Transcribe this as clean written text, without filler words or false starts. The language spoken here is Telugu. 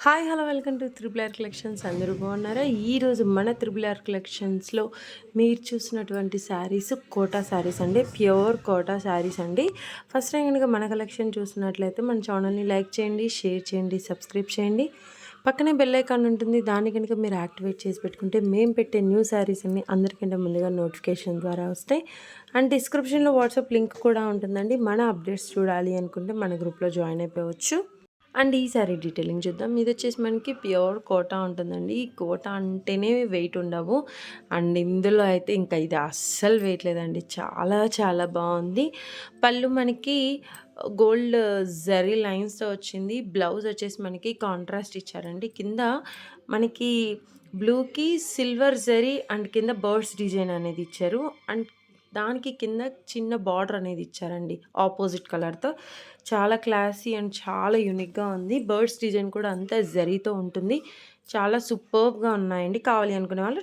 Hi hello welcome to triple R collections. అందరూ బాగున్నారా? ఈరోజు మన త్రిబుల్ ఆర్ కలెక్షన్స్లో మీరు చూసినటువంటి శారీస్ కోటా శారీస్ అండి, ప్యూర్ కోటా శారీస్ అండి. ఫస్ట్ టైం కనుక మన కలెక్షన్ చూసినట్లయితే మన ఛానల్ని లైక్ చేయండి, షేర్ చేయండి, సబ్స్క్రైబ్ చేయండి. పక్కనే బెల్ ఐకాన్ ఉంటుంది, దాన్ని కనుక మీరు యాక్టివేట్ చేసి పెట్టుకుంటే మేము పెట్టే న్యూ శారీస్ అన్ని అందరికంటే ముందుగా నోటిఫికేషన్ ద్వారా వస్తాయి. అండ్ డిస్క్రిప్షన్లో వాట్సాప్ లింక్ కూడా ఉంటుందండి. మన అప్డేట్స్ చూడాలి అనుకుంటే మన గ్రూప్లో జాయిన్ అయిపోవచ్చు. అండ్ ఈ సారీ డీటెయిలింగ్ చూద్దాం. ఇది వచ్చేసి మనకి ప్యూర్ కోటా ఉంటుందండి. ఈ కోటా అంటేనే వెయిట్ ఉండవు. అండ్ ఇందులో అయితే ఇంకా ఇది అస్సలు వెయిట్ లేదండి. చాలా చాలా బాగుంది. పళ్ళు మనకి గోల్డ్ జరీ లైన్స్తో వచ్చింది. బ్లౌజ్ వచ్చేసి మనకి కాంట్రాస్ట్ ఇచ్చారండి. కింద మనకి బ్లూకి సిల్వర్ జరీ అండ్ కింద బర్డ్స్ డిజైన్ అనేది ఇచ్చారు. అండ్ దానికి కింద చిన్న బార్డర్ అనేది ఇచ్చారండి ఆపోజిట్ కలర్తో. చాలా క్లాసీ అండ్ చాలా యూనిక్గా ఉంది. బర్డ్స్ డిజైన్ కూడా అంతా జరీతో ఉంటుంది. చాలా సూపర్బ్గా ఉన్నాయండి. కావాలి అనుకునే వాళ్ళు